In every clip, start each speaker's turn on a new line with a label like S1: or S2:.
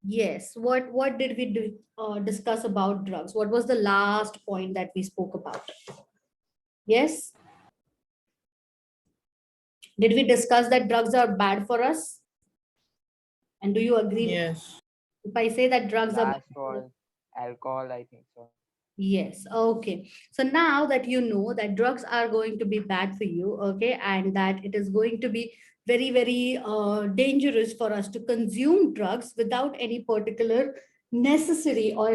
S1: Yes. What did we discuss about drugs? What was the last point that we spoke about? Yes. Did we discuss that drugs are bad for us? And do you agree with
S2: Yes.
S1: if I say that drugs are bad
S3: Last
S1: for us?
S3: was alcohol, I think so.
S1: Yes. Okay. So now that you know that drugs are going to be bad for you, okay, and that it is going to be very, very dangerous for us to consume drugs without any particular necessary or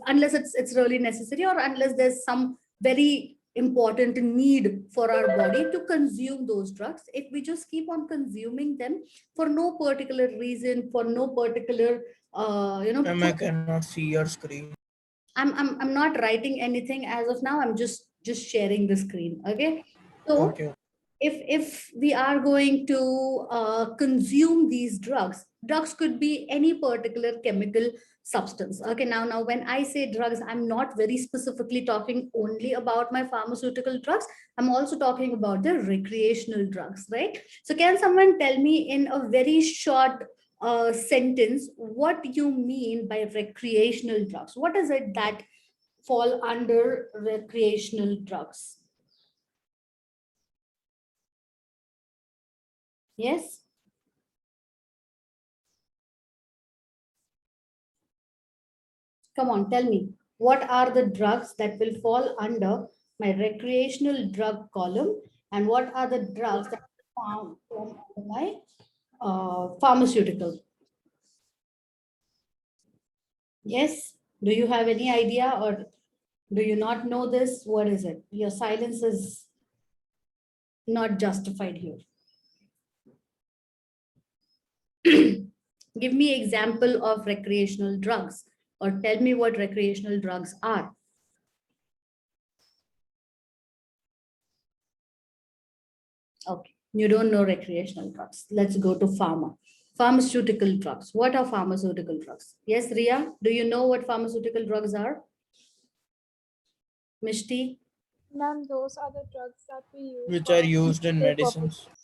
S1: unless it's really necessary or unless there's some very important need for our body to consume those drugs. If we just keep on consuming them for no particular reason, for no particular
S2: I cannot see your screen.
S1: I'm not writing anything as of now. I'm just sharing the screen. Okay. So
S2: Okay.
S1: if we are going to consume these drugs could be any particular chemical substance. Okay. Now when I say drugs, I'm not very specifically talking only about my pharmaceutical drugs. I'm also talking about the recreational drugs, right? So can someone tell me in a very short sentence what you mean by recreational drugs? What is it that fall under recreational drugs? Yes. Come on, tell me. What are the drugs that will fall under my recreational drug column, and what are the drugs that fall under my pharmaceutical? Yes. Do you have any idea, or do you not know this? What is it? Your silence is not justified here. Give me example of recreational drugs, or tell me what recreational drugs are. Okay, you don't know recreational drugs. Let's go to pharma. Pharmaceutical drugs. What are pharmaceutical drugs? Yes, Ria, do you know what pharmaceutical drugs are? Mishti?
S4: Ma'am, those are the drugs that we use
S2: Which are
S4: for
S2: used in
S4: medical
S2: medicines.
S4: purposes.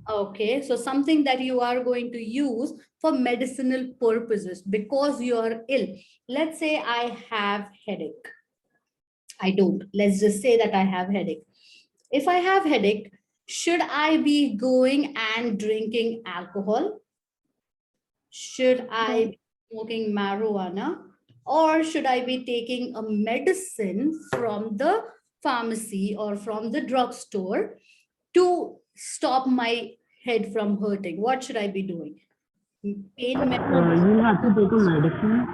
S1: Okay, so something that you are going to use for medicinal purposes because you are ill. Let's say I have headache. I don't. Let's just say that I have headache. If I have headache, should I be going and drinking alcohol? Should I
S4: No.
S1: be smoking marijuana? Or should I be taking a medicine from the pharmacy or from the drugstore to stop my head from hurting? What should I be doing? Pain medicine.
S5: You'll have to take a medicine.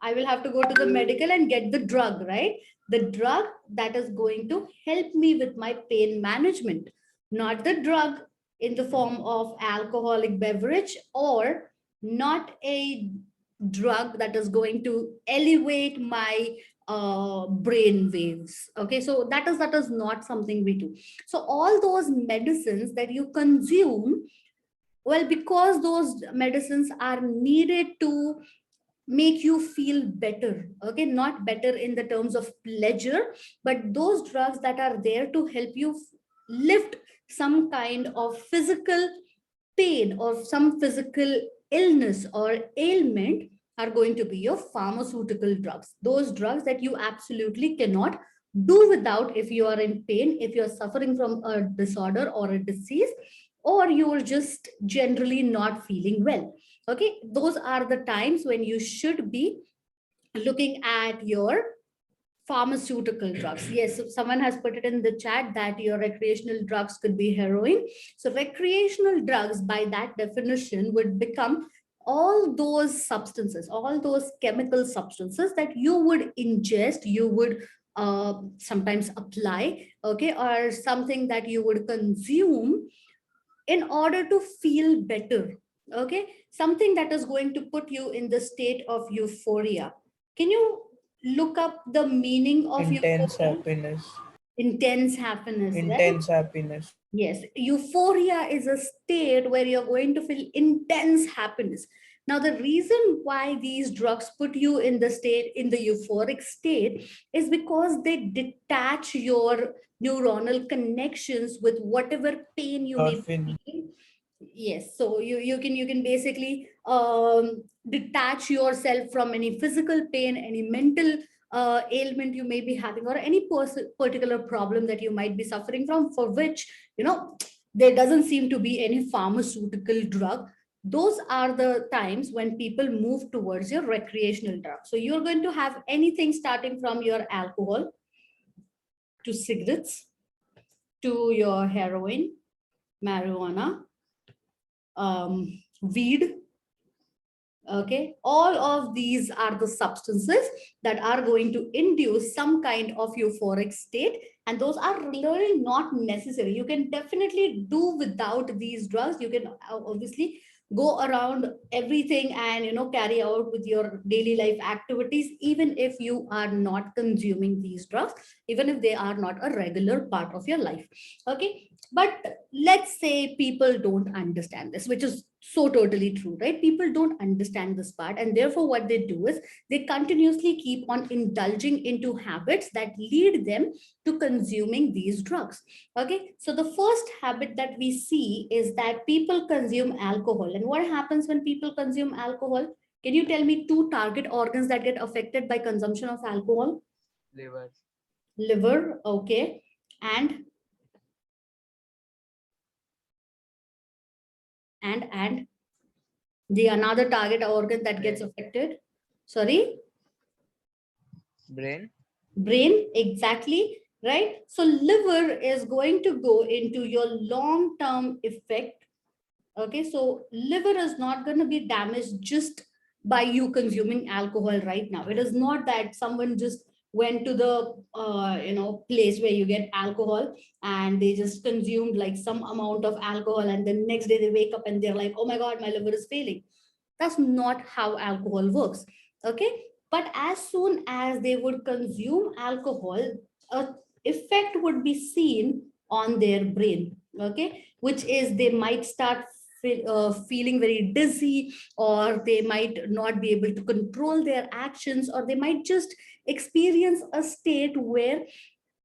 S1: I will have to go to the medical and get the drug, right? The drug that is going to help me with my pain management, not the drug in the form of alcoholic beverage, or not a drug that is going to elevate my brain waves. Okay, so that is not something we do. So all those medicines that you consume, well, because those medicines are needed to make you feel better, okay, not better in the terms of pleasure, but those drugs that are there to help you lift some kind of physical pain or some physical illness or ailment are going to be your pharmaceutical drugs, those drugs that you absolutely cannot do without if you are in pain, if you're suffering from a disorder or a disease, or you are just generally not feeling well. Okay, those are the times when you should be looking at your pharmaceutical drugs. Yes, so someone has put it in the chat that your recreational drugs could be heroin. So recreational drugs by that definition would become all those substances, all those chemical substances that you would ingest, you would sometimes apply, okay, or something that you would consume in order to feel better. Okay, something that is going to put you in the state of euphoria. Can you look up the meaning of
S2: Intense
S1: euphoria?
S2: happiness.
S1: Intense happiness, right?
S2: Intense happiness.
S1: Yes, euphoria is a state where you're going to feel intense happiness. Now, the reason why these drugs put you in the state, in the euphoric state, is because they detach your neuronal connections with whatever pain you may be
S2: Orphan.
S1: feeling. Yes, so you can basically detach yourself from any physical pain, any mental ailment you may be having, or any particular problem that you might be suffering from, for which there doesn't seem to be any pharmaceutical drug. Those are the times when people move towards your recreational drug. So you're going to have anything starting from your alcohol to cigarettes to your heroin, marijuana, weed. Okay, all of these are the substances that are going to induce some kind of euphoric state, and those are really not necessary. You can definitely do without these drugs. You can obviously go around everything and carry out with your daily life activities, even if you are not consuming these drugs, even if they are not a regular part of your life. Okay, but let's say people don't understand this, which is so totally true, right? People don't understand this part, and therefore what they do is they continuously keep on indulging into habits that lead them to consuming these drugs. Okay, so the first habit that we see is that people consume alcohol. And what happens when people consume alcohol? Can you tell me two target organs that get affected by consumption of alcohol?
S3: Liver.
S1: Liver, okay. And the another target organ that gets
S3: Brain.
S1: affected? Sorry?
S3: Brain.
S1: Brain, exactly, right? So liver is going to go into your long-term effect. Okay, so liver is not going to be damaged just by you consuming alcohol right now. It is not that someone just went to the place where you get alcohol and they just consumed like some amount of alcohol, and then next day they wake up and they're like, oh my god, my liver is failing. That's not how alcohol works. Okay, but as soon as they would consume alcohol, a effect would be seen on their brain. Okay, which is they might start feeling very dizzy, or they might not be able to control their actions, or they might just experience a state where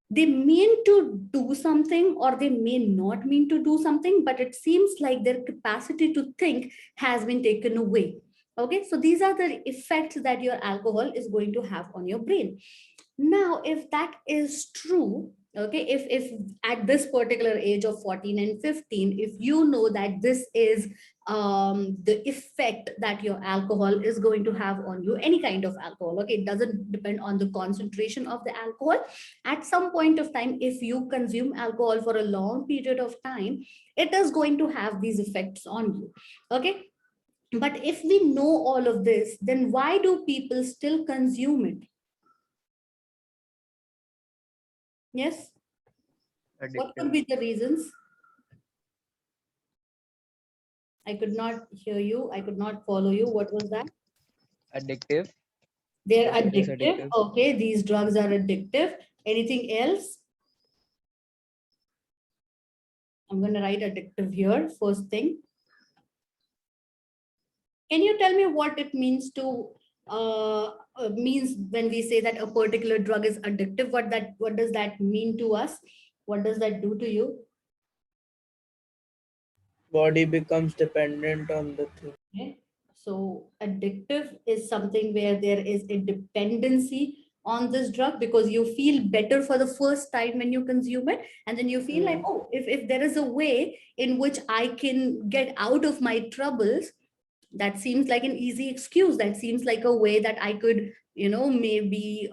S1: they mean to do something or they may not mean to do something, but it seems like their capacity to think has been taken away. Okay, so these are the effects that your alcohol is going to have on your brain. Now, if that is true, okay, if at this particular age of 14 and 15, if you know that this is the effect that your alcohol is going to have on you, any kind of alcohol, okay, it doesn't depend on the concentration of the alcohol. At some point of time, if you consume alcohol for a long period of time, it is going to have these effects on you. Okay, but if we know all of this, then why do people still consume it? Yes, what could
S3: Addictive.
S1: be the reasons? I could not hear you. I could not follow you. What was that?
S3: Addictive.
S1: They're
S3: Yes, it is
S1: addictive.
S3: addictive.
S1: Okay, these drugs are addictive. Anything else? I'm going to write addictive here. First thing. Can you tell me what it means to means when we say that a particular drug is addictive? What does that mean to us? What does that do to you?
S2: Body becomes dependent on the thing.
S1: Okay. So addictive is something where there is a dependency on this drug, because you feel better for the first time when you consume it, and then you feel like, oh, if there is a way in which I can get out of my troubles, that seems like an easy excuse. That seems like a way that I could maybe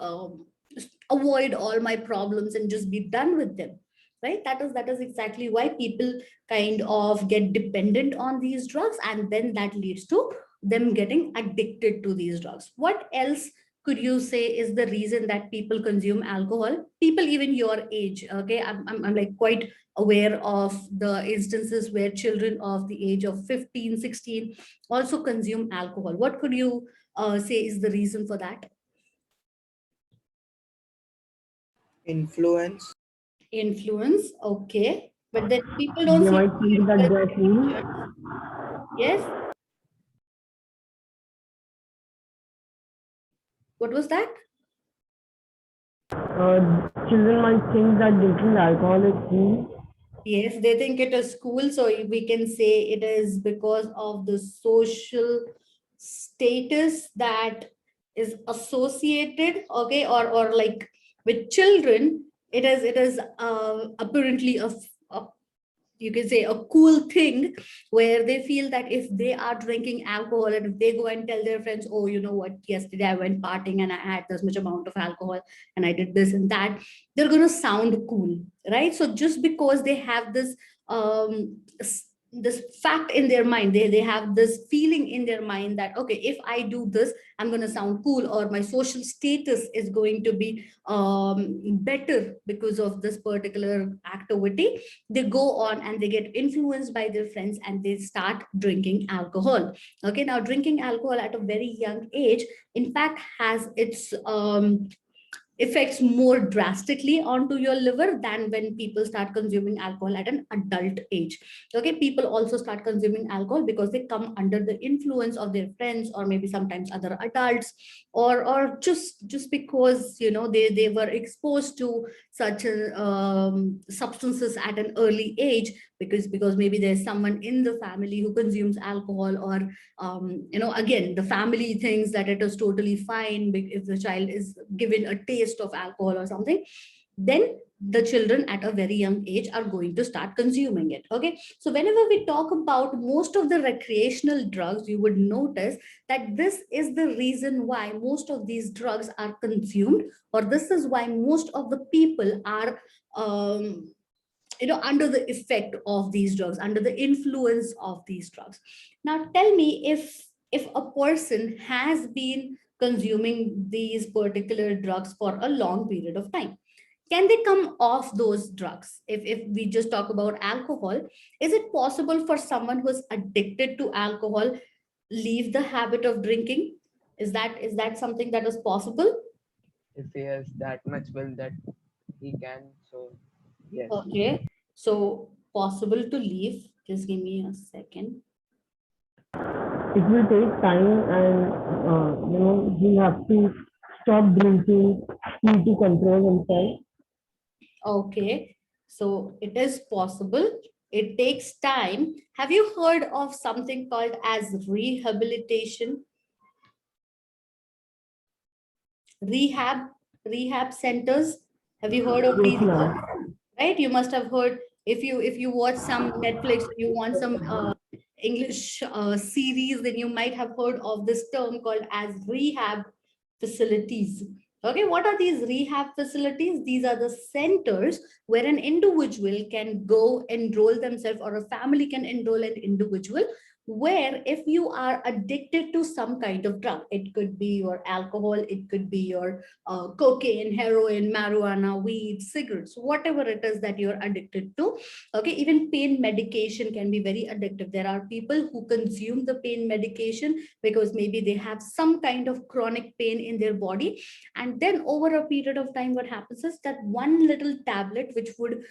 S1: just avoid all my problems and just be done with them, right? That is exactly why people kind of get dependent on these drugs, and then that leads to them getting addicted to these drugs. What else could you say is the reason that people consume alcohol? People even your age. Okay, I'm like quite aware of the instances where children of the age of 15, 16 also consume alcohol. What could you say is the reason for that?
S2: Influence.
S1: Influence, okay. But then people don't
S5: They
S1: seem
S5: might
S1: to
S5: think that
S1: get
S5: they're cool.
S1: yes. What was that?
S5: Children might think that drinking alcohol is cool.
S1: Yes, they think it is cool. So we can say it is because of the social status that is associated, okay, or like with children, it is apparently a you can say a cool thing where they feel that if they are drinking alcohol and if they go and tell their friends, oh, you know what, yesterday I went partying and I had this much amount of alcohol and I did this and that, they're going to sound cool, right? So just because they have this this fact in their mind, they have this feeling in their mind that okay, if I do this, I'm going to sound cool, or my social status is going to be better because of this particular activity, they go on and they get influenced by their friends and they start drinking alcohol. Okay, now drinking alcohol at a very young age in fact has its effects more drastically onto your liver than when people start consuming alcohol at an adult age. Okay, people also start consuming alcohol because they come under the influence of their friends or maybe sometimes other adults, or just because you know they were exposed to such substances at an early age, because maybe there's someone in the family who consumes alcohol, or you know, again, the family thinks that it is totally fine if the child is given a taste of alcohol or something, then the children at a very young age are going to start consuming it. Okay, so whenever we talk about most of the recreational drugs, you would notice that this is the reason why most of these drugs are consumed, or this is why most of the people are you know, under the effect of these drugs, under the influence of these drugs. Now tell me, if a person has been consuming these particular drugs for a long period of time, can they come off those drugs? If we just talk about alcohol, is it possible for someone who is addicted to alcohol leave the habit of drinking? Is that something that is possible?
S3: If he has that much will that he can, so yes.
S1: Okay, so possible to leave. Just give me a second.
S5: It will take time, and he have to stop drinking, need to control himself.
S1: Okay, so it is possible. It takes time. Have you heard of something called as rehabilitation? Rehab, rehab centers. Have you heard of
S5: Yes,
S1: these?
S5: ma'am.
S1: Right? You must have heard, if you watch some Netflix, you want some English series, then you might have heard of this term called as rehab facilities. Okay, what are these rehab facilities? These are the centers where an individual can go enroll themselves, or a family can enroll an individual, where if you are addicted to some kind of drug, it could be your alcohol, it could be your cocaine, heroin, marijuana, weed, cigarettes, whatever it is that you're addicted to. Okay, even pain medication can be very addictive. There are people who consume the pain medication because maybe they have some kind of chronic pain in their body, and then over a period of time what happens is that one little tablet which would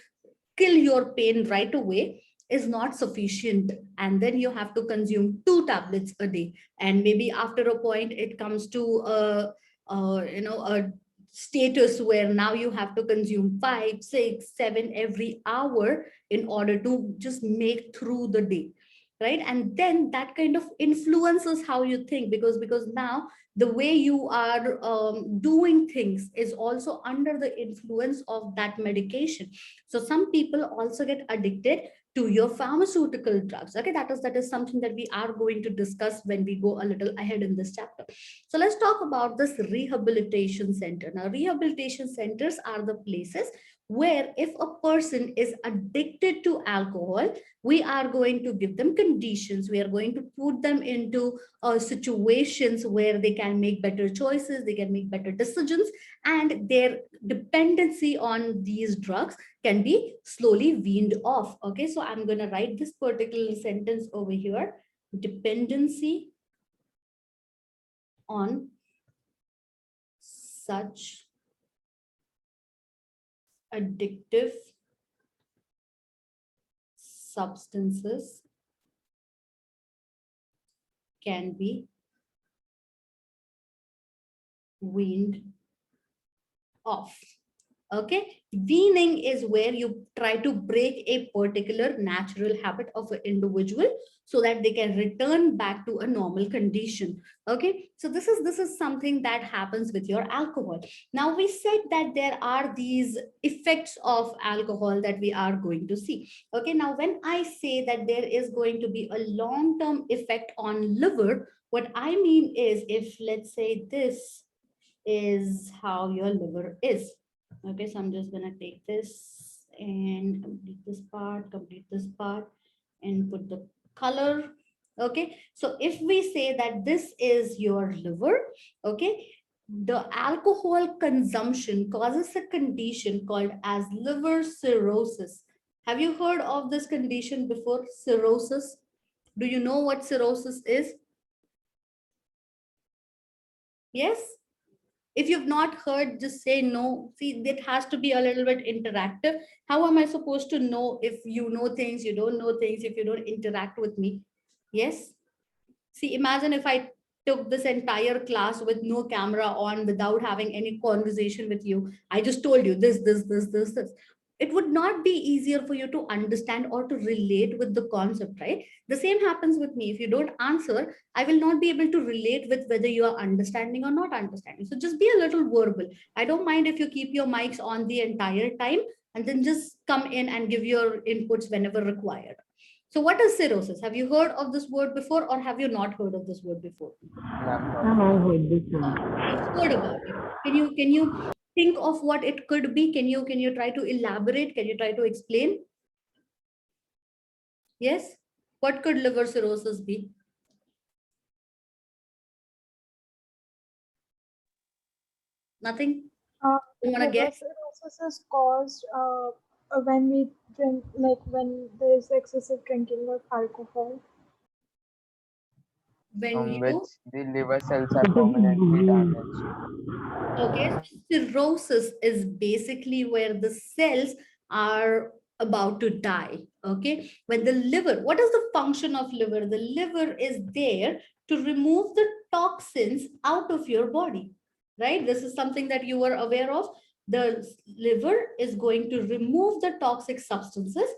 S1: kill your pain right away is not sufficient, and then you have to consume 2 tablets a day, and maybe after a point it comes to you know, a status where now you have to consume 5, 6, 7 every hour in order to just make through the day, right? And then that kind of influences how you think, because now the way you are doing things is also under the influence of that medication. So some people also get addicted to your pharmaceutical drugs. Okay, that is something that we are going to discuss when we go a little ahead in this chapter. So let's talk about this rehabilitation center. Now, rehabilitation centers are the places where if a person is addicted to alcohol, we are going to give them conditions. We are going to put them into situations where they can make better choices, they can make better decisions, and their dependency on these drugs can be slowly weaned off. Okay, so I'm going to write this particular sentence over here: dependency on such addictive substances can be weaned off. Okay, weaning is where you try to break a particular natural habit of an individual so that they can return back to a normal condition. Okay, so this is something that happens with your alcohol. Now we said that there are these effects of alcohol that we are going to see. Okay, now when I say that there is going to be a long-term effect on liver, what I mean is, if let's say this is how your liver is. Okay, so I'm just gonna take this and complete this part, and put the color. Okay, so if we say that this is your liver, okay, the alcohol consumption causes a condition called as liver cirrhosis. Have you heard of this condition before? Cirrhosis. Do you know what cirrhosis is? Yes. If you've not heard, just say no. See, it has to be a little bit interactive. How am I supposed to know if you know things, you don't know things, if you don't interact with me? Yes. See, imagine if I took this entire class with no camera on, without having any conversation with you. I just told you this. It would not be easier for you to understand or to relate with the concept, right? The same happens with me. If you don't answer, I will not be able to relate with whether you are understanding or not understanding. So just be a little verbal. I don't mind if you keep your mics on the entire time, and then just come in and give your inputs whenever required. So what is cirrhosis? Have you heard of this word before, or have you not heard of this word before?
S3: Yeah,
S5: I have heard this one.
S1: You've heard about it. Can you think of what it could be? Can you try to elaborate? Can you try to explain? Yes? What could liver cirrhosis be? Nothing? You wanna
S4: Liver
S1: guess?
S4: cirrhosis is caused when we drink, like when there is excessive drinking of alcohol.
S1: When
S3: from which
S1: you
S3: the liver cells are
S5: It is
S3: permanently
S5: disease.
S3: damaged.
S1: Okay, so cirrhosis is basically where the cells are about to die. Okay, when the liver, what is the function of liver? The liver is there to remove the toxins out of your body, right? This is something that you were aware of. The liver is going to remove the toxic substances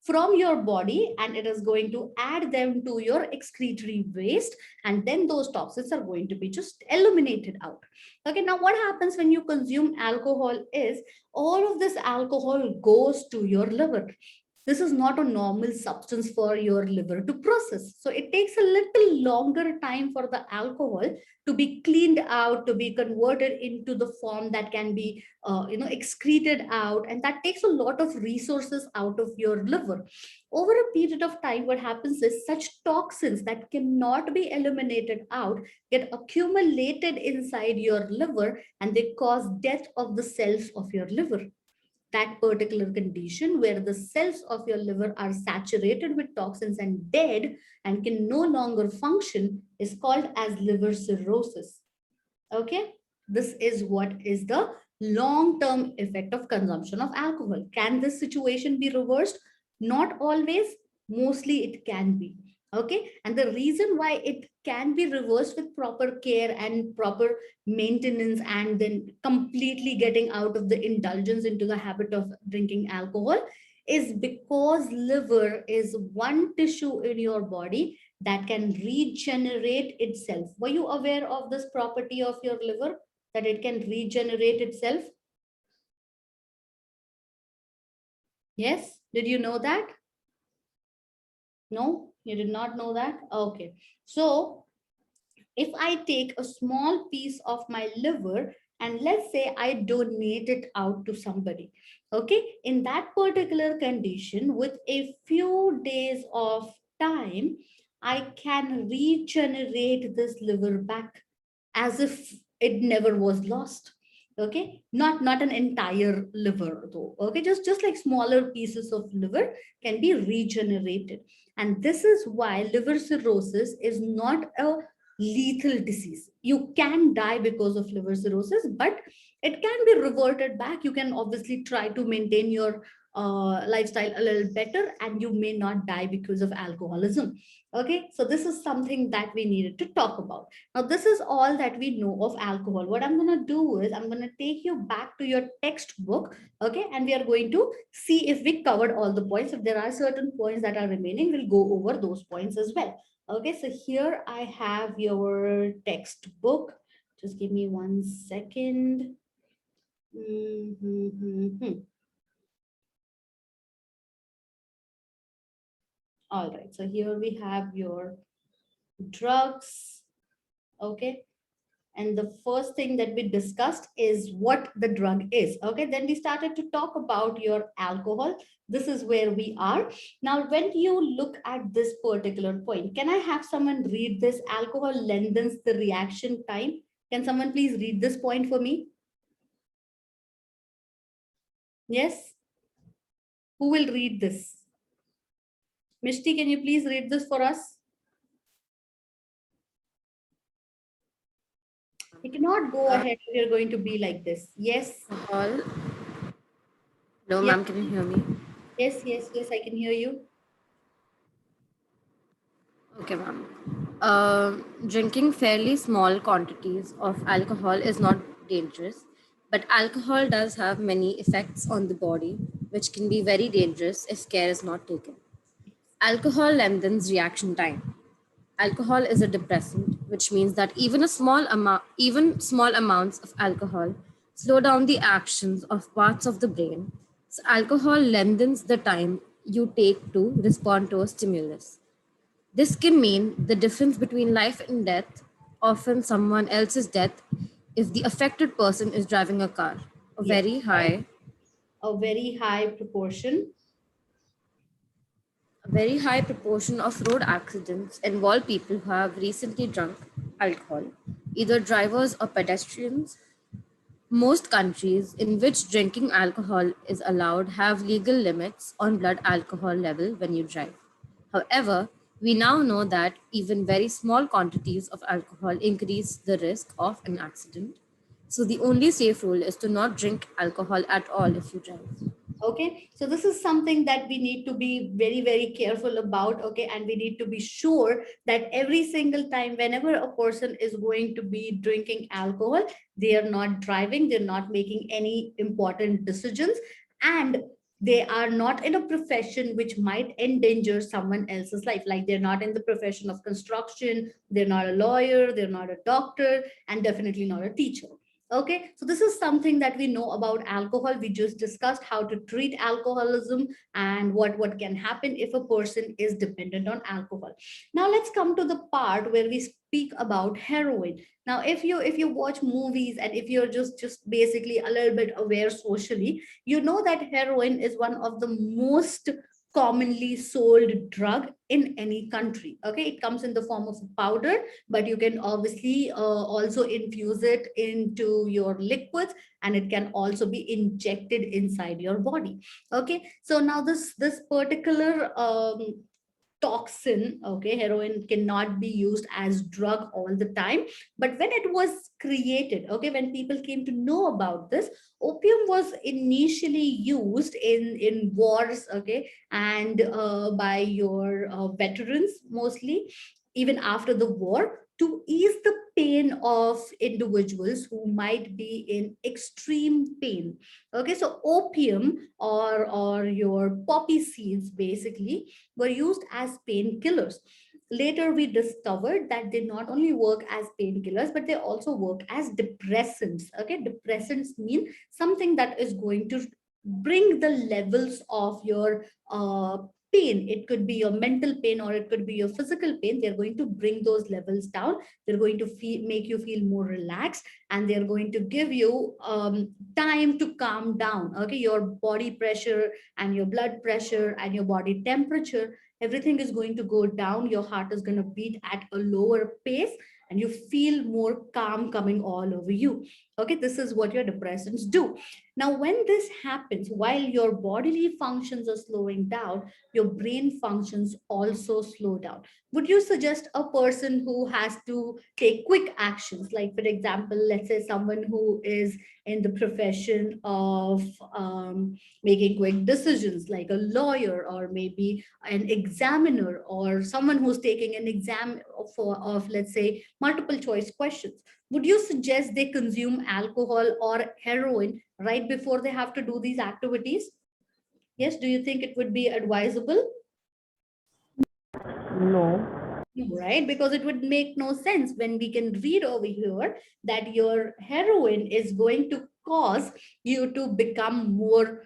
S1: from your body, and it is going to add them to your excretory waste, and then those toxins are going to be just eliminated out. Okay, now what happens when you consume alcohol is all of this alcohol goes to your liver. This is not a normal substance for your liver to process. So it takes a little longer time for the alcohol to be cleaned out, to be converted into the form that can be, excreted out. And that takes a lot of resources out of your liver. Over a period of time, what happens is such toxins that cannot be eliminated out get accumulated inside your liver, and they cause death of the cells of your liver. That particular condition where the cells of your liver are saturated with toxins and dead and can no longer function is called as liver cirrhosis. Okay, this is what is the long-term effect of consumption of alcohol. Can this situation be reversed? Not always. Mostly it can be. Okay, and the reason why it can be reversed with proper care and proper maintenance, and then completely getting out of the indulgence into the habit of drinking alcohol, is because liver is one tissue in your body that can regenerate itself. Were you aware of this property of your liver, that it can regenerate itself? Yes, did you know that? No, you did not know that? Okay, so if I take a small piece of my liver and let's say I donate it out to somebody, okay, in that particular condition, with a few days of time, I can regenerate this liver back as if it never was lost. Okay, not an entire liver though. Okay, just like smaller pieces of liver can be regenerated. And this is why liver cirrhosis is not a lethal disease. You can die because of liver cirrhosis, but it can be reverted back. You can obviously try to maintain your lifestyle a little better, and you may not die because of alcoholism. Okay, so this is something that we needed to talk about. Now, this is all that we know of alcohol. What I'm going to do is I'm going to take you back to your textbook, okay, and we are going to see if we covered all the points. If there are certain points that are remaining, we'll go over those points as well. Okay, so here I have your textbook. Just give me 1 second. All right, so here we have your drugs. Okay, and the first thing that we discussed is what the drug is. Okay, then we started to talk about your alcohol. This is where we are now. When you look at this particular point, can I have someone read this? Alcohol lengthens the reaction time. Can someone please read this point for me? Yes, who will read this? Mishti, can you please read this for us? You cannot go ahead if you're going to be like this. Yes.
S6: Alcohol. Hello,
S1: Yes.
S6: ma'am, can you hear me?
S1: Yes, yes, yes, I can hear you.
S6: Okay, ma'am. Drinking fairly small quantities of alcohol is not dangerous, but alcohol does have many effects on the body, which can be very dangerous if care is not taken. Alcohol lengthens reaction time. Alcohol is a depressant, which means that even small amounts of alcohol slow down the actions of parts of the brain. So alcohol lengthens the time you take to respond to a stimulus. This can mean the difference between life and death, often someone else's death, if the affected person is driving a car. A
S1: Yes,
S6: very high
S1: a very high proportion.
S6: A very high proportion of road accidents involve people who have recently drunk alcohol, either drivers or pedestrians. Most countries in which drinking alcohol is allowed have legal limits on blood alcohol level when you drive. However, we now know that even very small quantities of alcohol increase the risk of an accident. So the only safe rule is to not drink alcohol at all if you drive.
S1: Okay, so this is something that we need to be very, very careful about. Okay, and we need to be sure that every single time, whenever a person is going to be drinking alcohol, they are not driving, they're not making any important decisions, and they are not in a profession which might endanger someone else's life. Like they're not in the profession of construction, they're not a lawyer, they're not a doctor, and definitely not a teacher. Okay, so this is something that we know about alcohol. We just discussed how to treat alcoholism and what can happen if a person is dependent on alcohol. Now let's come to the part where we speak about heroin. Now, if you watch movies and if you're just basically a little bit aware socially, you know that heroin is one of the most commonly sold drug in any country. Okay, it comes in the form of powder, but you can obviously also infuse it into your liquids, and it can also be injected inside your body. Okay, so now this particular toxin, okay, heroin cannot be used as drug all the time. But when it was created, okay, when people came to know about this, opium was initially used in wars, okay, and by your veterans mostly, even after the war, to ease the pain of individuals who might be in extreme pain. Okay, so opium or your poppy seeds basically were used as painkillers. Later, we discovered that they not only work as painkillers, but they also work as depressants. Okay, depressants mean something that is going to bring the levels of your pain. It could be your mental pain or it could be your physical pain. They're going to bring those levels down. They're going to make you feel more relaxed, and they're going to give you time to calm down. Okay, your body pressure and your blood pressure and your body temperature, everything is going to go down. Your heart is going to beat at a lower pace, and you feel more calm coming all over you. Okay, this is what your depressants do. Now, when this happens, while your bodily functions are slowing down, your brain functions also slow down. Would you suggest a person who has to take quick actions, like, for example, let's say someone who is in the profession of making quick decisions, like a lawyer or maybe an examiner or someone who's taking an exam of, let's say, multiple choice questions? Would you suggest they consume alcohol or heroin right before they have to do these activities? Yes, do you think it would be advisable?
S5: No.
S1: Right, because it would make no sense when we can read over here that your heroin is going to cause you to become more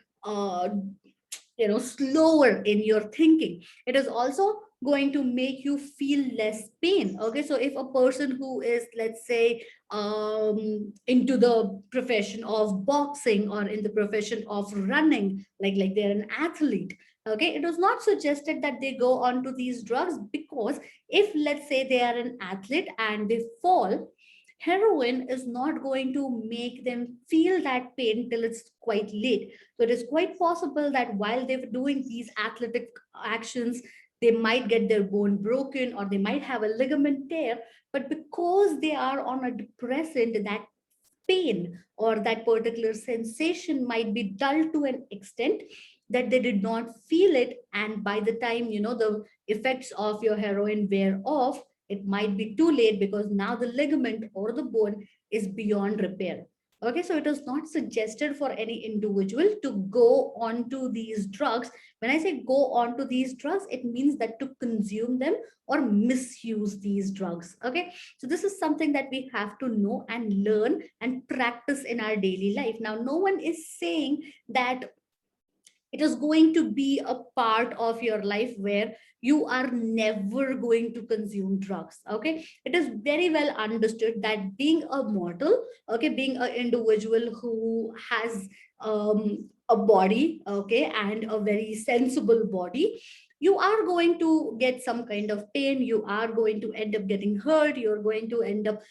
S1: slower in your thinking. It is also going to make you feel less pain. Okay, so if a person who is, let's say, into the profession of boxing or in the profession of running, like they're an athlete, okay, it was not suggested that they go on to these drugs, because if, let's say, they are an athlete and they fall, heroin is not going to make them feel that pain till it's quite late. So it is quite possible that while they're doing these athletic actions, they might get their bone broken or they might have a ligament tear. But because they are on a depressant, that pain or that particular sensation might be dull to an extent that they did not feel it. And by the time, the effects of your heroin wear off, it might be too late, because now the ligament or the bone is beyond repair. Okay, so it is not suggested for any individual to go on to these drugs. When I say go on to these drugs, it means that to consume them or misuse these drugs. Okay, so this is something that we have to know and learn and practice in our daily life. Now, no one is saying that it is going to be a part of your life where you are never going to consume drugs. Okay, it is very well understood that being a mortal, okay, being an individual who has a body, okay, and a very sensible body, you are going to get some kind of pain, you are going to end up getting hurt, you're going to end up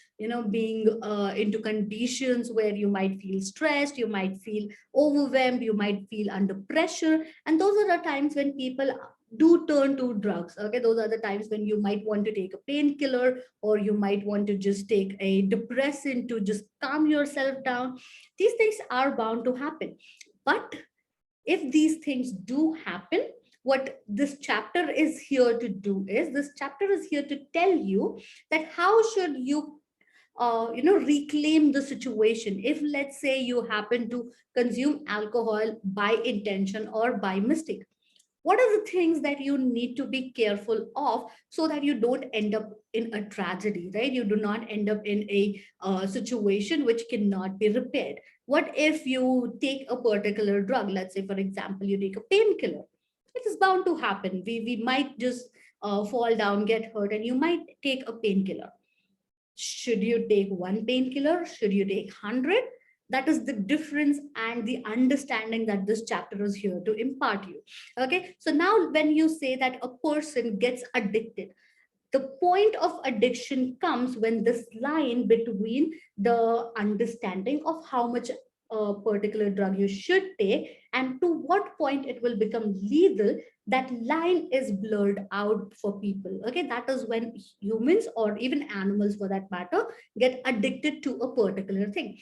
S1: being into conditions where you might feel stressed, you might feel overwhelmed, you might feel under pressure. And those are the times when people do turn to drugs. Okay, those are the times when you might want to take a painkiller, or you might want to just take a depressant to just calm yourself down. These things are bound to happen. But if these things do happen, what this chapter is here to do is, this chapter is here to tell you that how should you reclaim the situation. If, let's say, you happen to consume alcohol by intention or by mistake, what are the things that you need to be careful of, so that you don't end up in a tragedy, right? You do not end up in a situation which cannot be repaired. What if you take a particular drug? Let's say, for example, you take a painkiller. It is bound to happen. We might just fall down, get hurt, and you might take a painkiller. Should you take one painkiller? Should you take 100? That is the difference and the understanding that this chapter is here to impart you. Okay, so now when you say that a person gets addicted, the point of addiction comes when this line between the understanding of how much a particular drug you should take and to what point it will become lethal, that line is blurred out for people. Okay, that is when humans, or even animals for that matter, get addicted to a particular thing.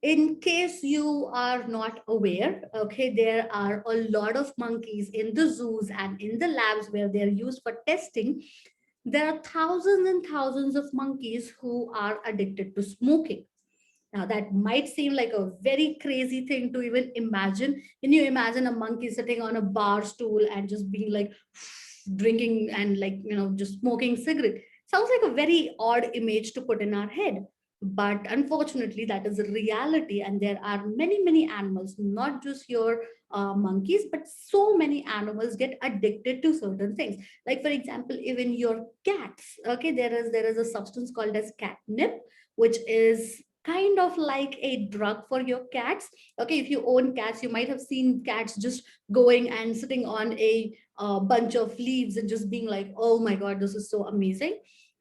S1: In case you are not aware, okay, there are a lot of monkeys in the zoos and in the labs where they're used for testing. There are thousands and thousands of monkeys who are addicted to smoking. Now, that might seem like a very crazy thing to even imagine. Can you imagine a monkey sitting on a bar stool and just being like drinking and, like, just smoking cigarette? Sounds like a very odd image to put in our head. But unfortunately, that is a reality. And there are many, many animals, not just your monkeys, but so many animals get addicted to certain things. Like, for example, even your cats. Okay, there is a substance called as catnip, which is kind of like a drug for your cats. Okay, if you own cats, you might have seen cats just going and sitting on a bunch of leaves and just being like, oh my god, this is so amazing.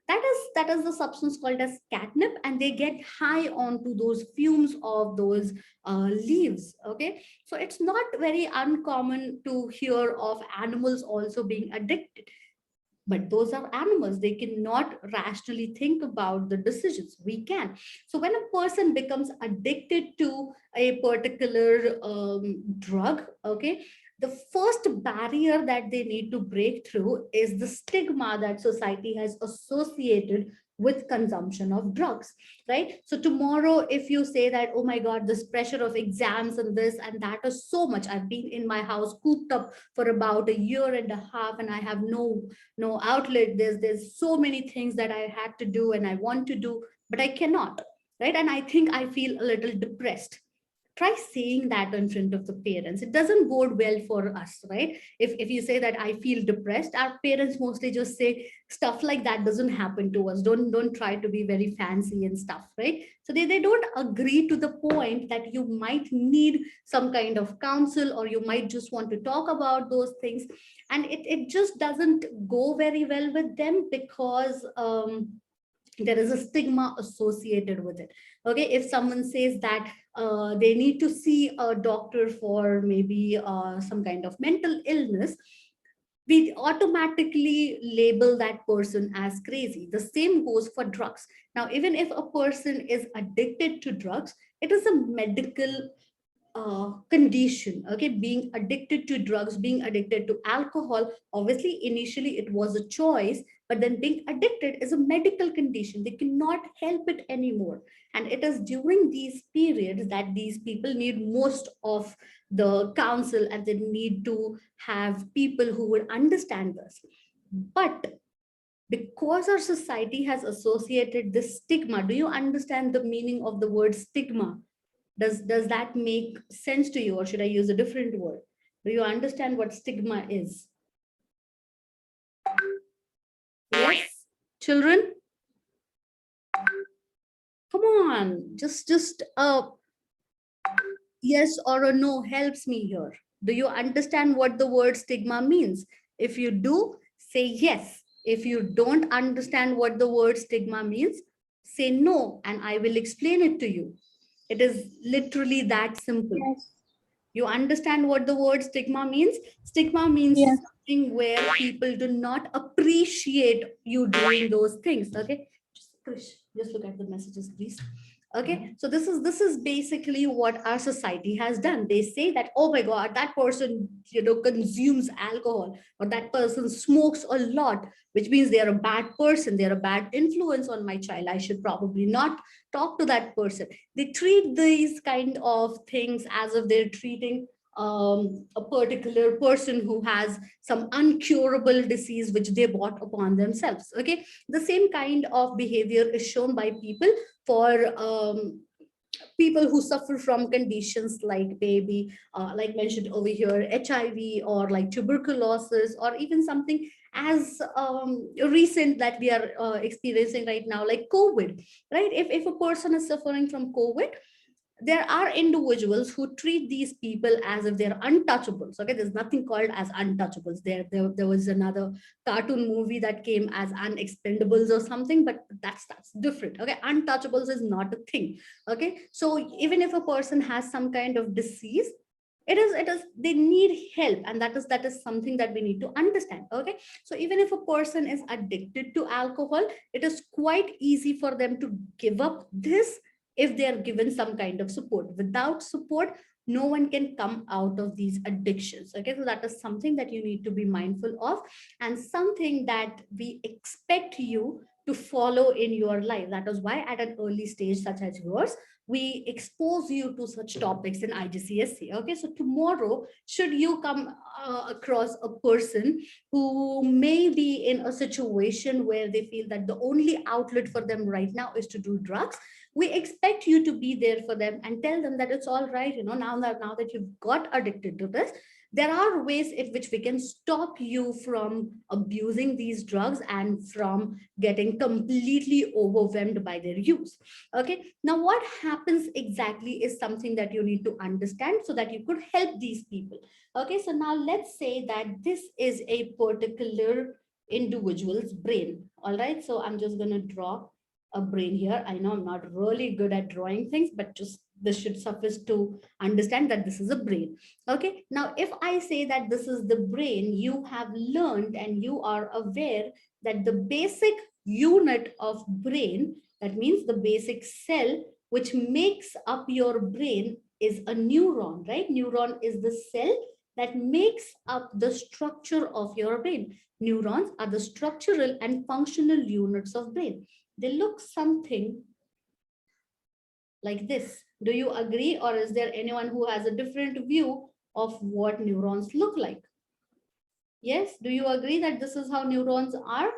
S1: That is the substance called as catnip, and they get high onto those fumes of those leaves. Okay, so it's not very uncommon to hear of animals also being addicted, but those are animals. They cannot rationally think about the decisions. We can. So when a person becomes addicted to a particular drug, okay, the first barrier that they need to break through is the stigma that society has associated with consumption of drugs, right? So tomorrow if you say that, oh my god, this pressure of exams and this and that is so much, I've been in my house cooped up for about a year and a half and I have no outlet, there's so many things that I had to do and I want to do, but I cannot, right? And I think I feel a little depressed. Try saying that in front of the parents. It doesn't bode well for us, right? If you say that I feel depressed, our parents mostly just say stuff like that doesn't happen to us, don't try to be very fancy and stuff, right? So they don't agree to the point that you might need some kind of counsel, or you might just want to talk about those things, and it just doesn't go very well with them, because there is a stigma associated with it. Okay, if someone says that they need to see a doctor for maybe some kind of mental illness, we automatically label that person as crazy. The same goes for drugs. Now, even if a person is addicted to drugs, it is a medical condition. Okay, being addicted to drugs, being addicted to alcohol, obviously initially it was a choice, but then being addicted is a medical condition. They cannot help it anymore, and it is during these periods that these people need most of the counsel, and they need to have people who would understand this. But because our society has associated this stigma, do you understand the meaning of the word stigma? Does that make sense to you, or should I use a different word? Do you understand what stigma is? Yes, children, come on, just yes or a no helps me here. Do you understand what the word stigma means? If you do, say yes. If you don't understand what the word stigma means, say no, and I will explain it to you. It is literally that simple.
S4: Yes.
S1: You understand what the word stigma means? Stigma means
S4: Yes.
S1: something where people do not appreciate you doing those things. Okay, just Krish, just look at the messages, please. Okay, so this is basically what our society has done. They say that, oh my god, that person, consumes alcohol, or that person smokes a lot, which means they are a bad person, they're a bad influence on my child, I should probably not talk to that person. They treat these kind of things as if they're treating a particular person who has some uncurable disease which they brought upon themselves. Okay, the same kind of behavior is shown by people for people who suffer from conditions like maybe like mentioned over here, HIV, or like tuberculosis, or even something as recent that we are experiencing right now, like COVID, right? If a person is suffering from COVID, there are individuals who treat these people as if they're untouchables. Okay, there's nothing called as untouchables. There was another cartoon movie that came as unexpendables or something, but that's different. Okay, untouchables is not a thing. Okay, so even if a person has some kind of disease, it is they need help, and that is something that we need to understand. Okay, so even if a person is addicted to alcohol, it is quite easy for them to give up this if they are given some kind of support. Without support, no one can come out of these addictions. Okay, so that is something that you need to be mindful of, and something that we expect you to follow in your life. That is why at an early stage such as yours, we expose you to such topics in IGCSE. Okay, so tomorrow, should you come across a person who may be in a situation where they feel that the only outlet for them right now is to do drugs, we expect you to be there for them and tell them that it's all right. Now that you've got addicted to this, there are ways in which we can stop you from abusing these drugs and from getting completely overwhelmed by their use. Okay, now what happens exactly is something that you need to understand so that you could help these people. Okay, so now let's say that this is a particular individual's brain. All right, so I'm just going to draw a brain here. I know I'm not really good at drawing things, but just this should suffice to understand that this is a brain. Okay, now if I say that this is the brain, you have learned and you are aware that the basic unit of brain, that means the basic cell which makes up your brain, is a neuron, right? Neuron is the cell that makes up the structure of your brain. Neurons are the structural and functional units of brain. They look something like this. Do you agree, or is there anyone who has a different view of what neurons look like? Yes, do you agree that this is how neurons are?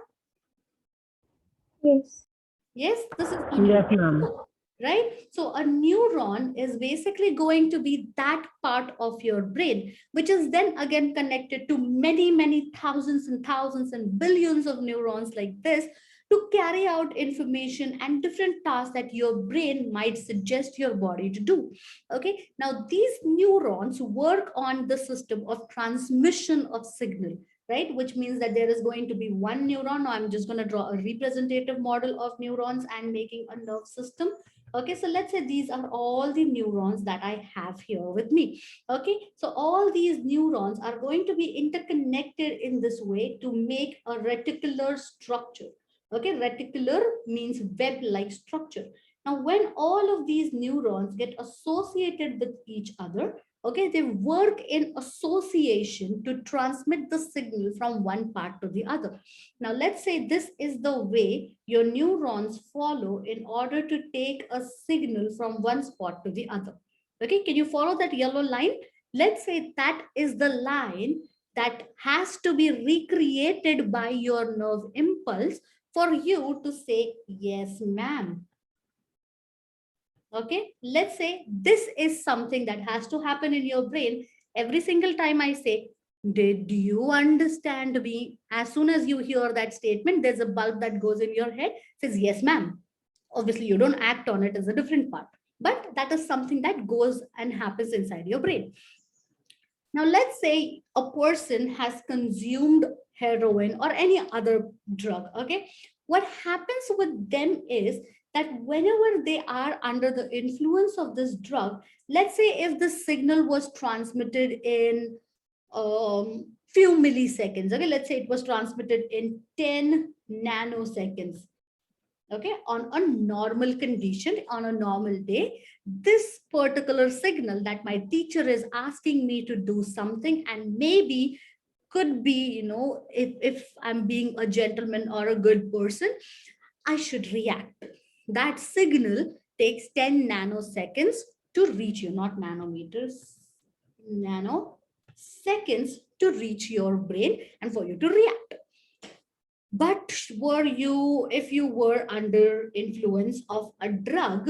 S4: Yes.
S1: Yes, this is how
S5: Yes,
S1: neurons
S5: ma'am.
S1: look, right? So a neuron is basically going to be that part of your brain, which is then again connected to many, many thousands and thousands and billions of neurons like this, to carry out information and different tasks that your brain might suggest your body to do. Okay, now these neurons work on the system of transmission of signal, right? Which means that there is going to be one neuron. Now I'm just going to draw a representative model of neurons and making a nerve system. Okay, so let's say these are all the neurons that I have here with me. Okay, so all these neurons are going to be interconnected in this way to make a reticular structure. Okay, reticular means web-like structure. Now, when all of these neurons get associated with each other, okay, they work in association to transmit the signal from one part to the other. Now, let's say this is the way your neurons follow in order to take a signal from one spot to the other. Okay, can you follow that yellow line? Let's say that is the line that has to be recreated by your nerve impulse for you to say, yes, ma'am. Okay, let's say this is something that has to happen in your brain every single time I say, did you understand me? As soon as you hear that statement, there's a bulb that goes in your head, says, yes, ma'am. Obviously, you don't act on it, is a different part. But that is something that goes and happens inside your brain. Now, let's say a person has consumed heroin or any other drug. Okay, what happens with them is that whenever they are under the influence of this drug, let's say if the signal was transmitted in few milliseconds, okay, let's say it was transmitted in 10 nanoseconds. Okay, on a normal condition, on a normal day, this particular signal that my teacher is asking me to do something, and maybe could be, if I'm being a gentleman or a good person, I should react. That signal takes 10 nanoseconds to reach you, not nanometers, nanoseconds to reach your brain and for you to react. But if you were under influence of a drug,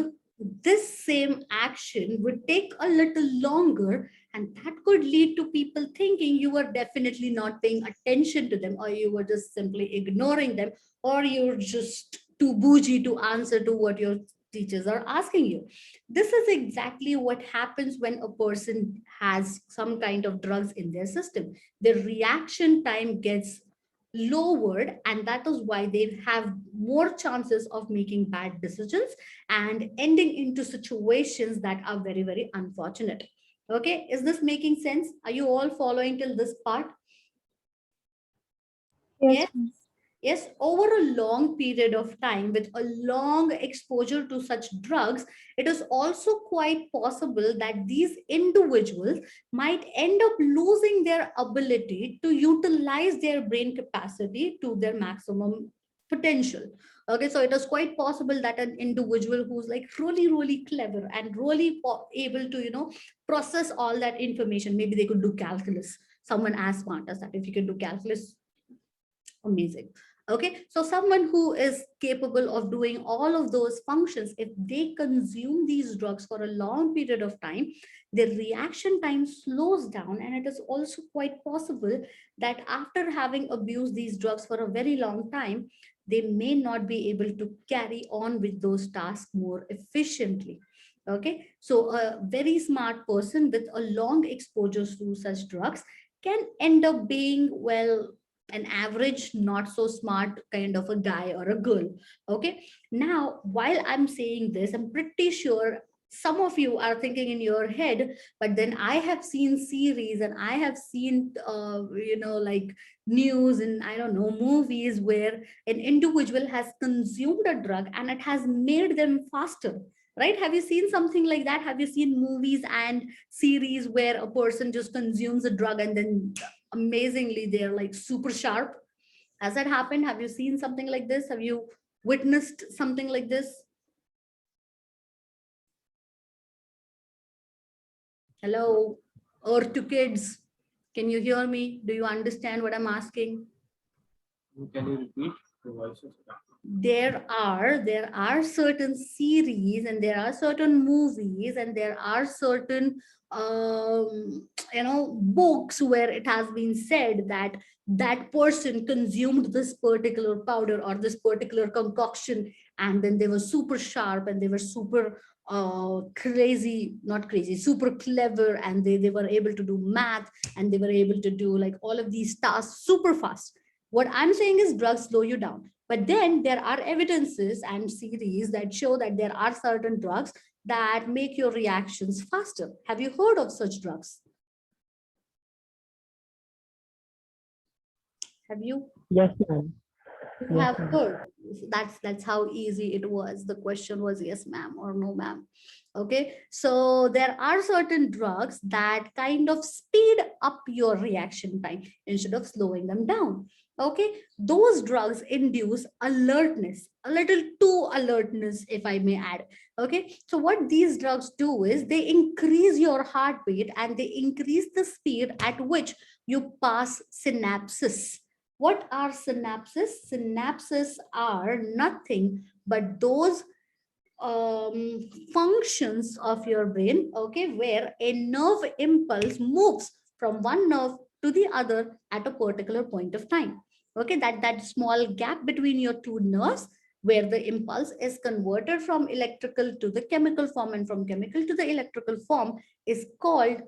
S1: this same action would take a little longer, and that could lead to people thinking you were definitely not paying attention to them, or you were just simply ignoring them, or you're just too bougie to answer to what your teachers are asking you. This is exactly what happens when a person has some kind of drugs in their system. The reaction time gets lowered, and that is why they have more chances of making bad decisions and ending into situations that are very, very unfortunate. Okay, is this making sense? Are you all following till this part?
S4: Yes.
S1: Yes, over a long period of time with a long exposure to such drugs, it is also quite possible that these individuals might end up losing their ability to utilize their brain capacity to their maximum potential. Okay, so it is quite possible that an individual who's like really, really clever and really able to, process all that information, maybe they could do calculus. Someone as smart as that, if you can do calculus, amazing. Okay, so someone who is capable of doing all of those functions, if they consume these drugs for a long period of time, their reaction time slows down, and it is also quite possible that after having abused these drugs for a very long time, they may not be able to carry on with those tasks more efficiently. Okay, so a very smart person with a long exposure to such drugs can end up being, well, an average, not so smart kind of a guy or a girl. Okay. Now, while I'm saying this, I'm pretty sure some of you are thinking in your head, but then I have seen series and I have seen, like news and I don't know, movies where an individual has consumed a drug and it has made them faster. Right? Have you seen something like that? Have you seen movies and series where a person just consumes a drug and then amazingly they're like super sharp? Has that happened? Have you seen something like this? Have you witnessed something like this? Hello? Or to kids, can you hear me? Do you understand what I'm asking?
S7: Can you repeat the voices?
S1: There are certain series and there are certain movies and there are certain books where it has been said that that person consumed this particular powder or this particular concoction, and then they were super sharp and they were super crazy, not crazy, super clever, and they were able to do math and they were able to do like all of these tasks super fast. What I'm saying is drugs slow you down. But then there are evidences and series that show that there are certain drugs that make your reactions faster. Have you heard of such drugs? Have you?
S5: Yes, ma'am.
S1: You
S5: Yes,
S1: have
S5: ma'am.
S1: heard. That's how easy it was. The question was yes, ma'am, or no, ma'am. Okay, so there are certain drugs that kind of speed up your reaction time instead of slowing them down. Okay, those drugs induce alertness, a little too alertness, if I may add. Okay, so what these drugs do is they increase your heartbeat and they increase the speed at which you pass synapses. What are synapses? Synapses are nothing but those functions of your brain, okay, where a nerve impulse moves from one nerve to the other at a particular point of time. Okay, that small gap between your two nerves where the impulse is converted from electrical to the chemical form and from chemical to the electrical form is called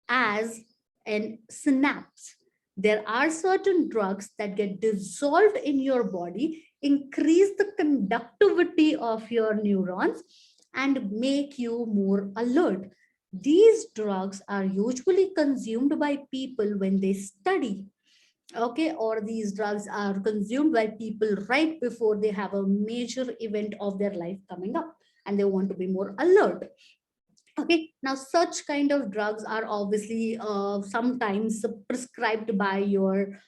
S1: as an synapse. There are certain drugs that get dissolved in your body, increase the conductivity of your neurons, and make you more alert. These drugs are usually consumed by people when they study, okay, or these drugs are consumed by people right before they have a major event of their life coming up and they want to be more alert. Okay, now such kind of drugs are obviously sometimes prescribed by your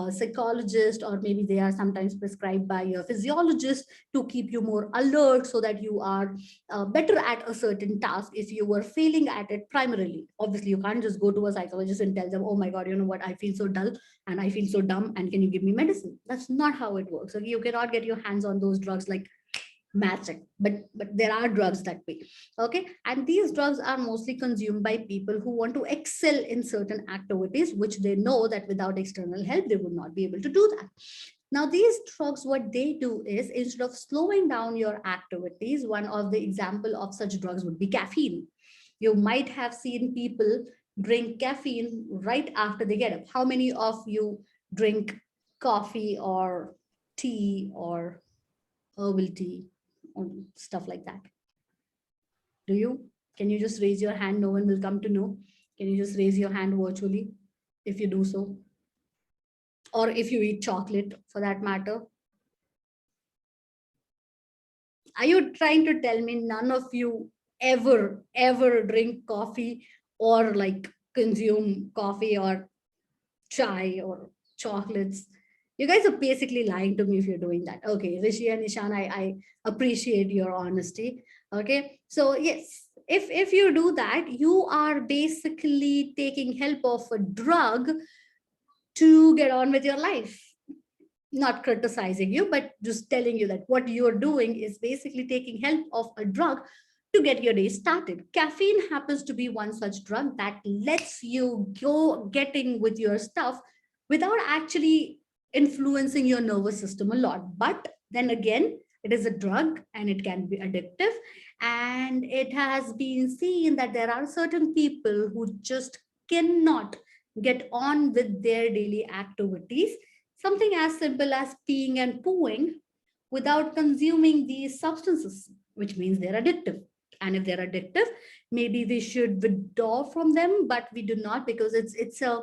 S1: psychologist, or maybe they are sometimes prescribed by your physiologist to keep you more alert so that you are better at a certain task if you were failing at it primarily. Obviously, you can't just go to a psychologist and tell them, oh my God, you know what, I feel so dull and I feel so dumb and can you give me medicine? That's not how it works. Okay, you cannot get your hands on those drugs like magic, but there are drugs that way. Okay, and these drugs are mostly consumed by people who want to excel in certain activities which they know that without external help they would not be able to do that. Now these drugs, what they do is instead of slowing down your activities, one of the example of such drugs would be caffeine. You might have seen people drink caffeine right after they get up. How many of you drink coffee or tea or herbal tea or stuff like that? Do you? Can you just raise your hand? No one will come to know. Can you just raise your hand virtually if you do so? Or if you eat chocolate for that matter? Are you trying to tell me none of you ever drink coffee or like consume coffee or chai or chocolates? You guys are basically lying to me if you're doing that. Okay, Rishi and Ishan, I appreciate your honesty. Okay, so yes, if you do that, you are basically taking help of a drug to get on with your life. Not criticizing you, but just telling you that what you're doing is basically taking help of a drug to get your day started. Caffeine happens to be one such drug that lets you go getting with your stuff without actually influencing your nervous system a lot. But then again, it is a drug and it can be addictive. And it has been seen that there are certain people who just cannot get on with their daily activities. something as simple as peeing and pooing without consuming these substances, which means they're addictive. And if they're addictive, maybe we should withdraw from them, but we do not, because it's a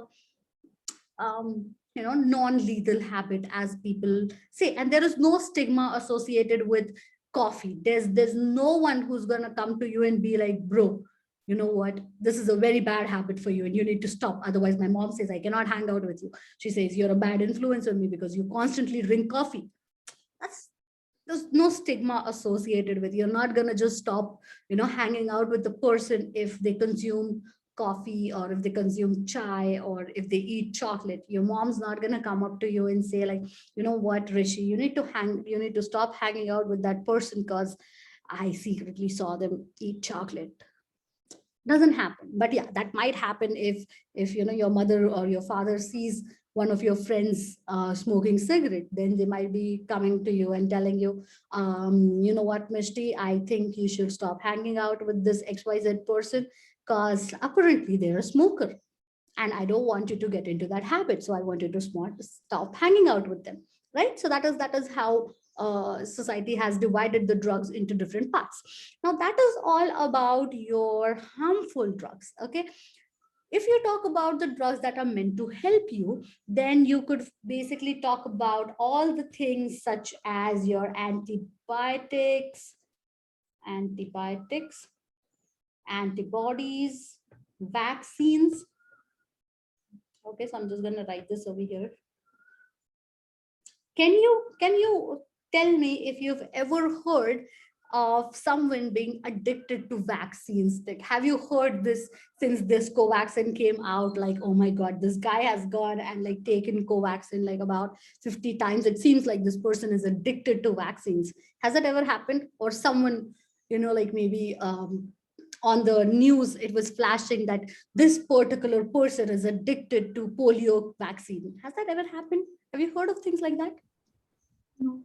S1: non-lethal habit, as people say. And there is no stigma associated with coffee. There's no one who's going to come to you and be like, bro, you know what, this is a very bad habit for you and you need to stop, otherwise my mom says I cannot hang out with you. She says you're a bad influence on me because you constantly drink coffee. There's no stigma associated with, you're not going to just stop hanging out with the person if they consume coffee or if they consume chai or if they eat chocolate. Your mom's not going to come up to you and say like, you know what, Rishi, you need to stop hanging out with that person because I secretly saw them eat chocolate. Doesn't happen. But yeah, that might happen if your mother or your father sees one of your friends smoking cigarette. Then they might be coming to you and telling you, you know what, Mishti, I think you should stop hanging out with this XYZ person because apparently they're a smoker and I don't want you to get into that habit, so I want you to stop hanging out with them, right? So that is how society has divided the drugs into different parts. Now that is all about your harmful drugs. Okay, if you talk about the drugs that are meant to help you, then you could basically talk about all the things such as your antibiotics, antibodies, vaccines. Okay, so I'm just going to write this over here. Can you tell me if you've ever heard of someone being addicted to vaccines? Like, have you heard this since this Covaxin came out? Like, oh my God, this guy has gone and like taken Covaxin like about 50 times. It seems like this person is addicted to vaccines. Has that ever happened? Or someone, like maybe on the news, it was flashing that this particular person is addicted to polio vaccine. Has that ever happened? Have you heard of things like that?
S4: No.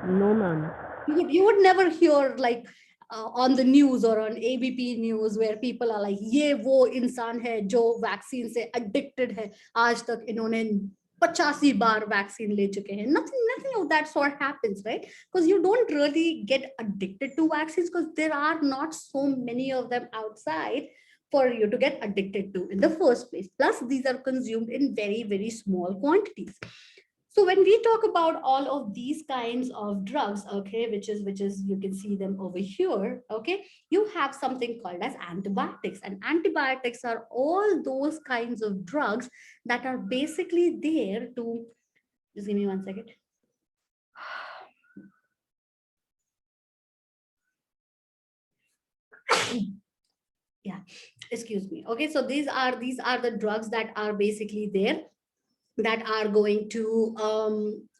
S5: No, ma'am.
S1: You would never hear like on the news or on ABP news where people are like, ये वो इंसान है जो vaccine से addicted है, आज तक इन्होंने 85 बार vaccine ले चुके हैं. Nothing of that sort happens, right? Because you don't really get addicted to vaccines because there are not so many of them outside for you to get addicted to in the first place. Plus, these are consumed in very, very small quantities. So when we talk about all of these kinds of drugs, okay, which is you can see them over here, okay, you have something called as antibiotics. And antibiotics are all those kinds of drugs that are basically there to, just give me 1 second. Yeah, excuse me. Okay, so these are the drugs that are basically there that are going to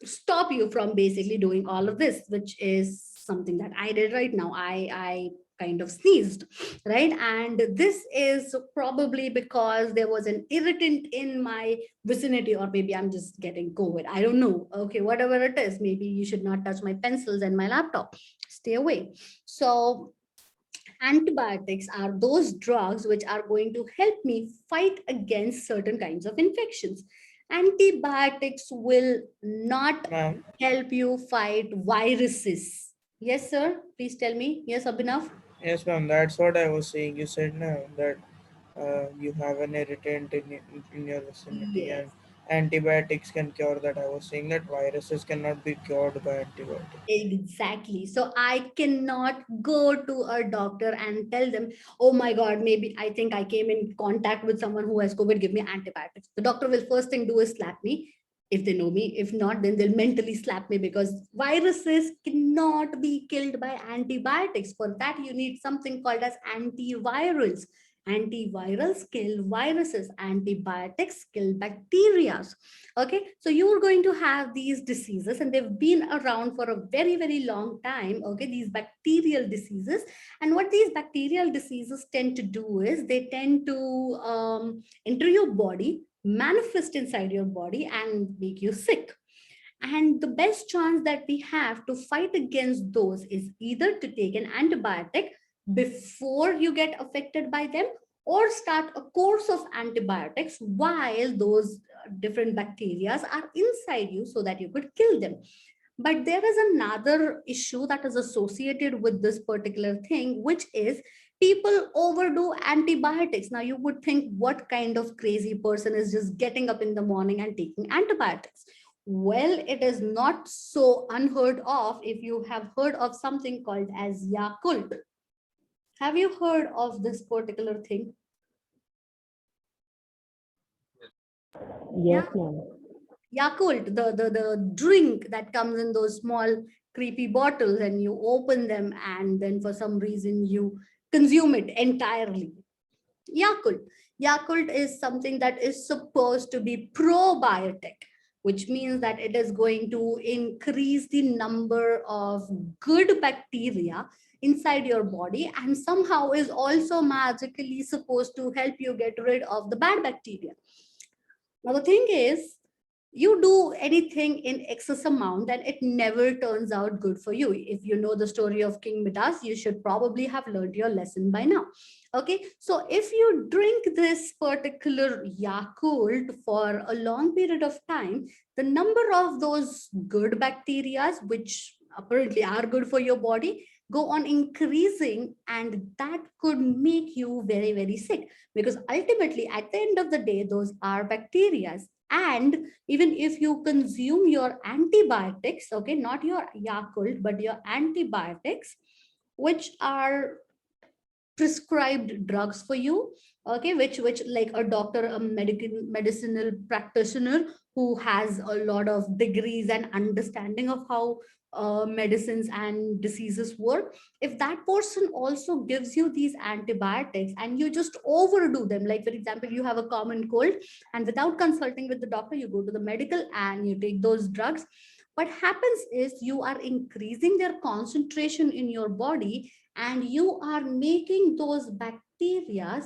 S1: stop you from basically doing all of this, which is something that I did right now. I kind of sneezed, right? And this is probably because there was an irritant in my vicinity, or maybe I'm just getting COVID. I don't know. Okay, whatever it is, maybe you should not touch my pencils and my laptop. Stay away. So antibiotics are those drugs which are going to help me fight against certain kinds of infections. Antibiotics will not help you fight viruses. Yes, sir. Please tell me. Yes, Abhinav.
S2: Yes, ma'am. That's what I was saying. You said now that you have an irritant in your vicinity,
S1: Yes.
S2: and antibiotics can cure that. I was saying that viruses cannot be cured by antibiotics.
S1: Exactly. So I cannot go to a doctor and tell them, oh my God, maybe I think I came in contact with someone who has COVID, give me antibiotics. The doctor will first thing do is slap me if they know me. If not, then they'll mentally slap me, because viruses cannot be killed by antibiotics. For that, you need something called as antivirals. Antivirals kill viruses, antibiotics kill bacteria. Okay, so you're going to have these diseases, and they've been around for a very, very long time. Okay, these bacterial diseases. And what these bacterial diseases tend to do is they tend to enter your body, manifest inside your body, and make you sick. And the best chance that we have to fight against those is either to take an antibiotic before you get affected by them, or start a course of antibiotics while those different bacteria are inside you so that you could kill them. But there is another issue that is associated with this particular thing, which is people overdo antibiotics. Now you would think, what kind of crazy person is just getting up in the morning and taking antibiotics? Well, it is not so unheard of if you have heard of something called as Yakult. Have you heard of this particular thing?
S5: Yes, ma'am.
S1: Yakult, the drink that comes in those small creepy bottles, and you open them and then for some reason you consume it entirely. Yakult. Yakult is something that is supposed to be probiotic, which means that it is going to increase the number of good bacteria inside your body, and somehow is also magically supposed to help you get rid of the bad bacteria. Now, the thing is, you do anything in excess amount and it never turns out good for you. If you know the story of King Midas, you should probably have learned your lesson by now. Okay, so if you drink this particular Yakult for a long period of time, the number of those good bacteria, which apparently are good for your body, go on increasing, and that could make you very, very sick, because ultimately at the end of the day, those are bacteria. And even if you consume your antibiotics, okay, not your Yakult, but your antibiotics, which are prescribed drugs for you, okay, which like a doctor, a medicinal practitioner who has a lot of degrees and understanding of how medicines and diseases work, if that person also gives you these antibiotics and you just overdo them, like for example, you have a common cold and without consulting with the doctor, you go to the medical and you take those drugs, what happens is you are increasing their concentration in your body, and you are making those bacteria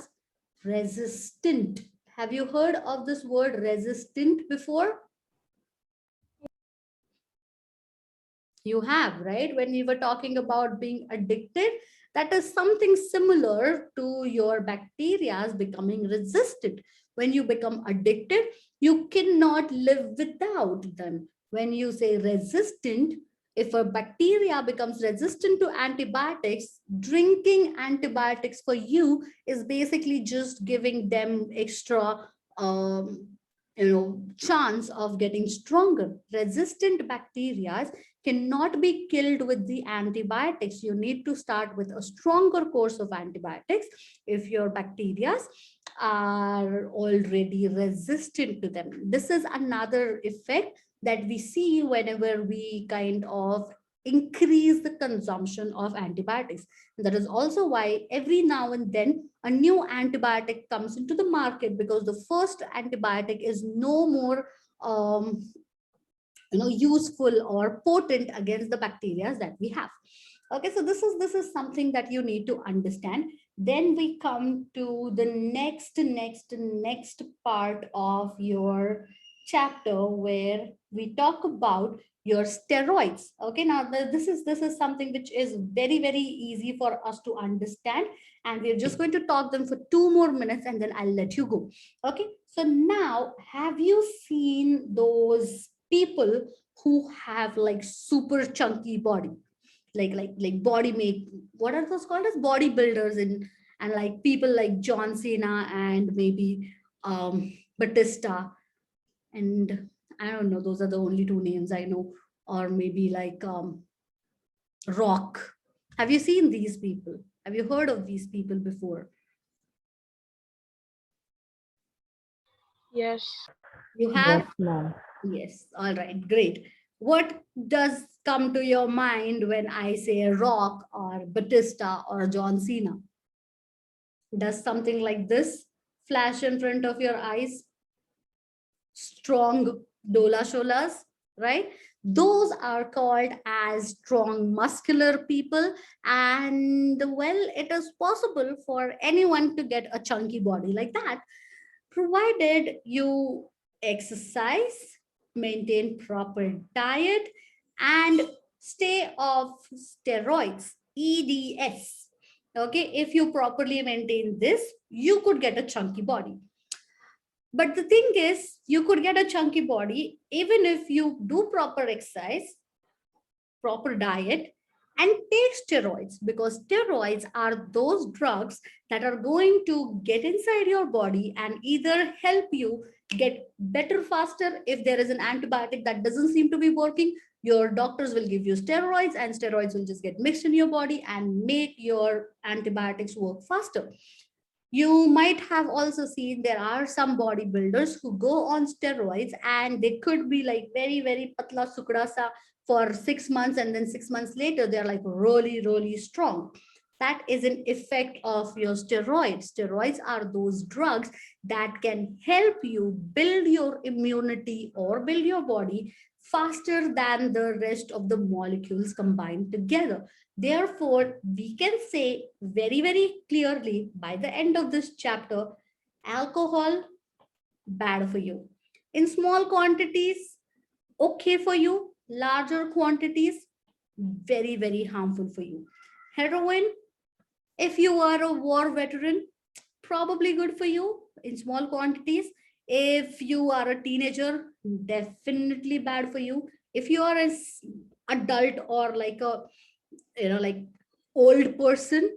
S1: resistant. Have you heard of this word resistant before? You have, right? When we were talking about being addicted, that is something similar to your bacteria becoming resistant. When you become addicted, you cannot live without them. When you say resistant, if a bacteria becomes resistant to antibiotics, drinking antibiotics for you is basically just giving them extra chance of getting stronger. Resistant bacteria cannot be killed with the antibiotics. You need to start with a stronger course of antibiotics if your bacteria are already resistant to them. This is another effect that we see whenever we kind of increase the consumption of antibiotics. And that is also why every now and then a new antibiotic comes into the market, because the first antibiotic is no more useful or potent against the bacteria that we have. Okay, so this is something that you need to understand. Then we come to the next part of your chapter, where we talk about your steroids. Okay, now this is something which is very, very easy for us to understand, and we're just going to talk them for 2 more minutes and then I'll let you go. Okay, so now, have you seen those people who have like super chunky body, like body make, what are those called as bodybuilders, and like people like John Cena and maybe Batista, and I don't know, those are the only 2 names I know, or maybe like Rock. Have you seen these people? Have you heard of these people before?
S4: Yes.
S1: You have?
S5: Yes, ma'am.
S1: Yes. All right, great. What does come to your mind when I say Rock or Batista or John Cena? Does something like this flash in front of your eyes? Strong dola sholas, right? Those are called as strong muscular people. And well, it is possible for anyone to get a chunky body like that, provided you exercise, maintain proper diet, and stay off steroids, EDS. Okay, if you properly maintain this, you could get a chunky body. But the thing is, you could get a chunky body even if you do proper exercise, proper diet, and take steroids, because steroids are those drugs that are going to get inside your body and either help you get better faster. If there is an antibiotic that doesn't seem to be working, your doctors will give you steroids, and steroids will just get mixed in your body and make your antibiotics work faster. You might have also seen there are some bodybuilders who go on steroids, and they could be like very, very patla sukda sa for 6 months, and then 6 months later, they're like really, really strong. That is an effect of your steroids. Steroids are those drugs that can help you build your immunity or build your body faster than the rest of the molecules combined together. Therefore, we can say very, very clearly by the end of this chapter, alcohol, bad for you. In small quantities, okay for you. Larger quantities, very, very harmful for you. Heroin, if you are a war veteran, probably good for you in small quantities. If you are a teenager, definitely bad for you. If you are an adult or like a like old person,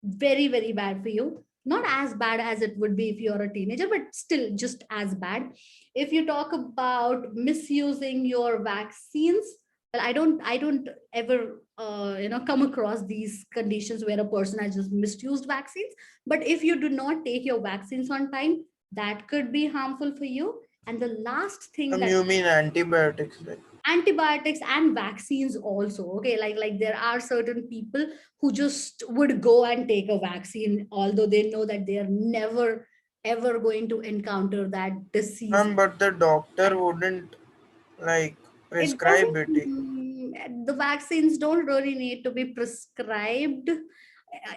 S1: very, very bad for you. Not as bad as it would be if you're a teenager, but still just as bad. If you talk about misusing your vaccines, well, I don't ever come across these conditions where a person has just misused vaccines. But if you do not take your vaccines on time, that could be harmful for you. And the last thing that
S2: You mean antibiotics, like?
S1: antibiotics and vaccines also, okay, like there are certain people who just would go and take a vaccine although they know that they are never ever going to encounter that disease.
S2: But the doctor wouldn't like
S1: It
S2: prescribe
S1: doesn't,
S2: it.
S1: the vaccines don't really need to be prescribed.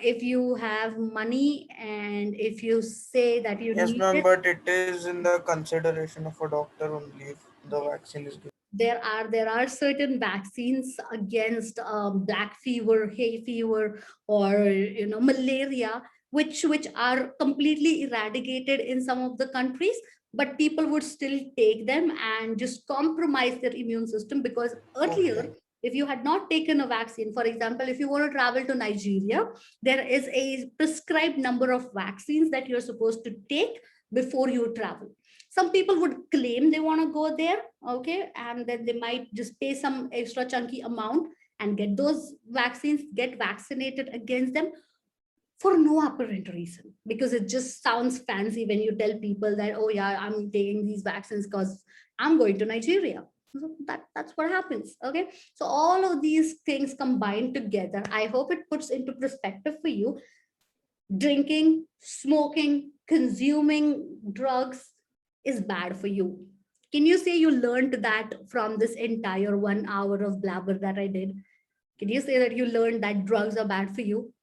S1: If you have money and if you say that you
S2: Yes,
S1: need
S2: ma'am,
S1: it,
S2: but it is in the consideration of a doctor only if the vaccine is given.
S1: there are certain vaccines against black fever, hay fever, or malaria, which are completely eradicated in some of the countries, but people would still take them and just compromise their immune system, because earlier,
S2: Okay.
S1: if you had not taken a vaccine, for example, if you want to travel to Nigeria, there is a prescribed number of vaccines that you're supposed to take before you travel. Some people would claim they want to go there, okay, and then they might just pay some extra chunky amount and get those vaccines, get vaccinated against them for no apparent reason, because it just sounds fancy when you tell people that, oh yeah, I'm taking these vaccines because I'm going to Nigeria. So that's what happens. Okay, so all of these things combined together, I hope it puts into perspective for you. Drinking, smoking, consuming drugs is bad for you. Can you say you learned that from this entire 1 hour of blabber that I did? Can you say that you learned that drugs are bad for you?